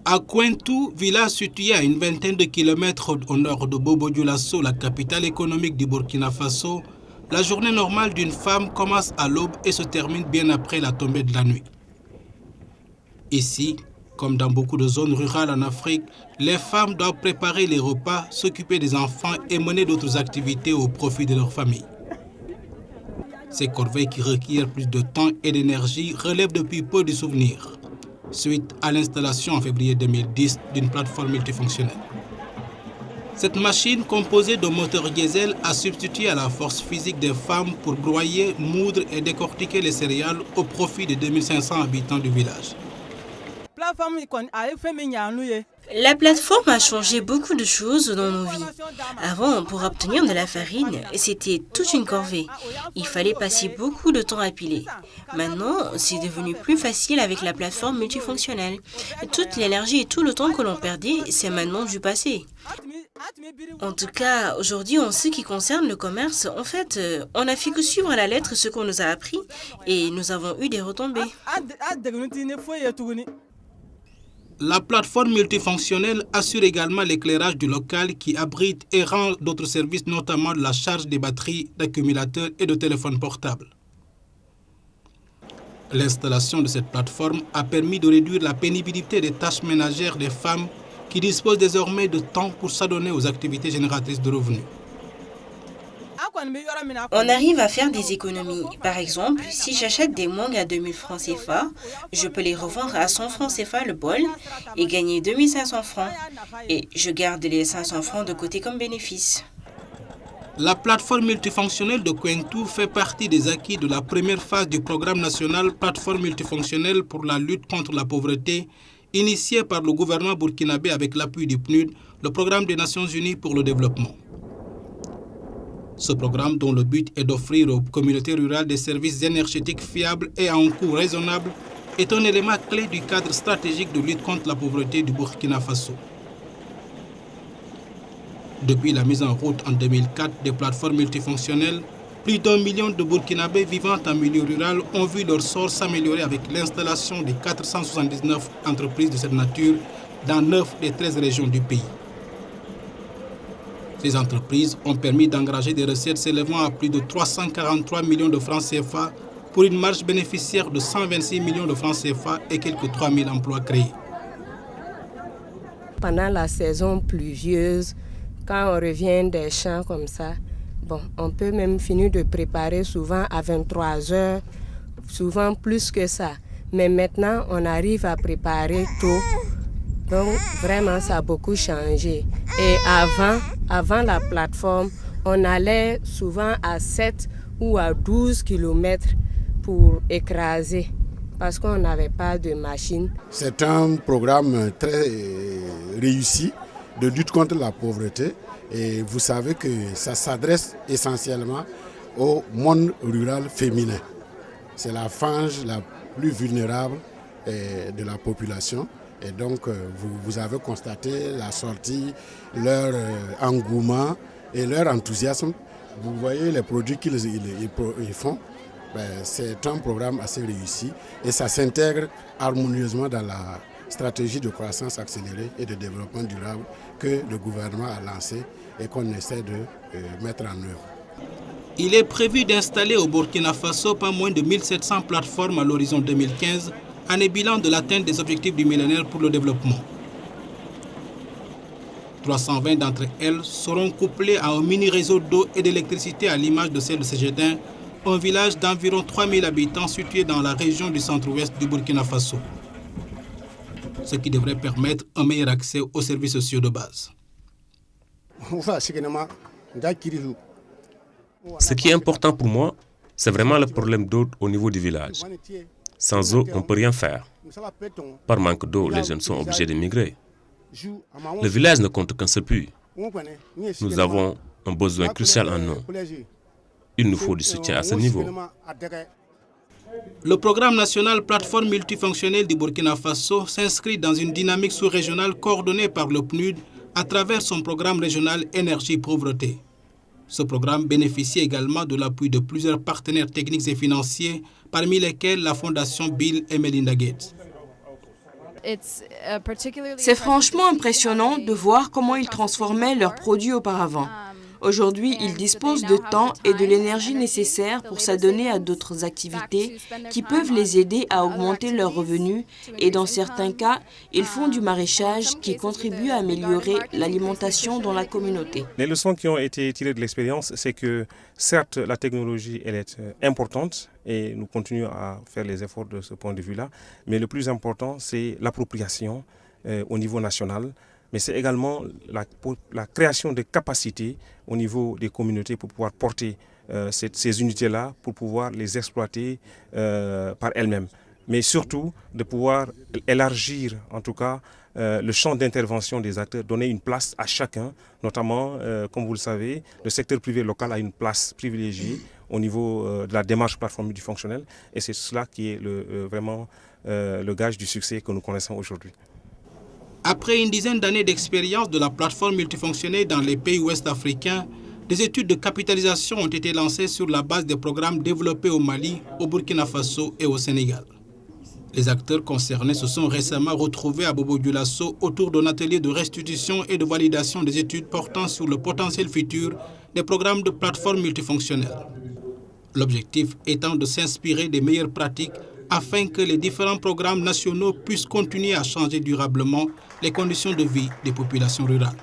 À Kointou, village situé à une vingtaine de kilomètres au nord de Bobo-Dioulasso, la capitale économique du Burkina Faso, la journée normale d'une femme commence à l'aube et se termine bien après la tombée de la nuit. Ici, comme dans beaucoup de zones rurales en Afrique, les femmes doivent préparer les repas, s'occuper des enfants et mener d'autres activités au profit de leur famille. Ces corvées qui requièrent plus de temps et d'énergie relèvent depuis peu du souvenir, suite à l'installation en février 2010 d'une plateforme multifonctionnelle. Cette machine, composée de moteurs diesel, a substitué à la force physique des femmes pour broyer, moudre et décortiquer les céréales au profit des 2500 habitants du village. La plateforme a changé beaucoup de choses dans nos vies. Avant, pour obtenir de la farine, c'était toute une corvée. Il fallait passer beaucoup de temps à piler. Maintenant, c'est devenu plus facile avec la plateforme multifonctionnelle. Toute l'énergie et tout le temps que l'on perdait, c'est maintenant du passé. En tout cas, aujourd'hui, en ce qui concerne le commerce, en fait, on n'a fait que suivre à la lettre ce qu'on nous a appris et nous avons eu des retombées. La plateforme multifonctionnelle assure également l'éclairage du local qui abrite et rend d'autres services, notamment la charge des batteries, d'accumulateurs et de téléphones portables. L'installation de cette plateforme a permis de réduire la pénibilité des tâches ménagères des femmes qui disposent désormais de temps pour s'adonner aux activités génératrices de revenus. On arrive à faire des économies. Par exemple, si j'achète des mangues à 2000 francs CFA, je peux les revendre à 100 francs CFA le bol et gagner 2500 francs. Et je garde les 500 francs de côté comme bénéfice. La plateforme multifonctionnelle de Kointou fait partie des acquis de la première phase du programme national Plateforme multifonctionnelle pour la lutte contre la pauvreté, initié par le gouvernement burkinabé avec l'appui du PNUD, le programme des Nations Unies pour le développement. Ce programme, dont le but est d'offrir aux communautés rurales des services énergétiques fiables et à un coût raisonnable, est un élément clé du cadre stratégique de lutte contre la pauvreté du Burkina Faso. Depuis la mise en route en 2004 des plateformes multifonctionnelles, plus d'1 million de Burkinabés vivant en milieu rural ont vu leur sort s'améliorer avec l'installation de 479 entreprises de cette nature dans 9 des 13 régions du pays. Ces entreprises ont permis d'engranger des recettes s'élevant à plus de 343 millions de francs CFA pour une marge bénéficiaire de 126 millions de francs CFA et quelques 3000 emplois créés. Pendant la saison pluvieuse, quand on revient des champs comme ça, on peut même finir de préparer souvent à 23 heures, souvent plus que ça. Mais maintenant, on arrive à préparer tôt. Donc vraiment, ça a beaucoup changé. Et avant la plateforme, on allait souvent à 7 ou à 12 km pour écraser parce qu'on n'avait pas de machine. C'est un programme très réussi de lutte contre la pauvreté. Et vous savez que ça s'adresse essentiellement au monde rural féminin. C'est la frange la plus vulnérable de la population. Et donc, vous avez constaté la sortie, leur engouement et leur enthousiasme. Vous voyez les produits qu'ils font. C'est un programme assez réussi et ça s'intègre harmonieusement dans la stratégie de croissance accélérée et de développement durable que le gouvernement a lancé et qu'on essaie de mettre en œuvre. Il est prévu d'installer au Burkina Faso pas moins de 1700 plateformes à l'horizon 2015, année bilan de l'atteinte des objectifs du millénaire pour le développement. 320 d'entre elles seront couplées à un mini-réseau d'eau et d'électricité à l'image de celle de Ségédin, un village d'environ 3000 habitants situé dans la région du centre-ouest du Burkina Faso, ce qui devrait permettre un meilleur accès aux services sociaux de base. Ce qui est important pour moi, c'est vraiment le problème d'eau au niveau du village. Sans eau, on ne peut rien faire. Par manque d'eau, les jeunes sont obligés de migrer. Le village ne compte qu'un seul puits. Nous avons un besoin crucial en eau. Il nous faut du soutien à ce niveau. Le programme national Plateforme multifonctionnelle du Burkina Faso s'inscrit dans une dynamique sous-régionale coordonnée par le PNUD à travers son programme régional Énergie-Pauvreté. Ce programme bénéficie également de l'appui de plusieurs partenaires techniques et financiers, parmi lesquels la Fondation Bill et Melinda Gates. C'est franchement impressionnant de voir comment ils transformaient leurs produits auparavant. Aujourd'hui, ils disposent de temps et de l'énergie nécessaires pour s'adonner à d'autres activités qui peuvent les aider à augmenter leurs revenus et dans certains cas, ils font du maraîchage qui contribue à améliorer l'alimentation dans la communauté. Les leçons qui ont été tirées de l'expérience, c'est que certes, la technologie elle est importante et nous continuons à faire les efforts de ce point de vue-là, mais le plus important, c'est l'appropriation au niveau national. Mais c'est également la création de capacités au niveau des communautés pour pouvoir porter ces unités-là, pour pouvoir les exploiter par elles-mêmes. Mais surtout de pouvoir élargir en tout cas le champ d'intervention des acteurs, donner une place à chacun, notamment, comme vous le savez, le secteur privé local a une place privilégiée au niveau de la démarche plateforme multifonctionnelle et c'est cela qui est vraiment le gage du succès que nous connaissons aujourd'hui. Après une dizaine d'années d'expérience de la plateforme multifonctionnelle dans les pays ouest africains, des études de capitalisation ont été lancées sur la base des programmes développés au Mali, au Burkina Faso et au Sénégal. Les acteurs concernés se sont récemment retrouvés à Bobo-Dioulasso autour d'un atelier de restitution et de validation des études portant sur le potentiel futur des programmes de plateforme multifonctionnelle. L'objectif étant de s'inspirer des meilleures pratiques afin que les différents programmes nationaux puissent continuer à changer durablement les conditions de vie des populations rurales.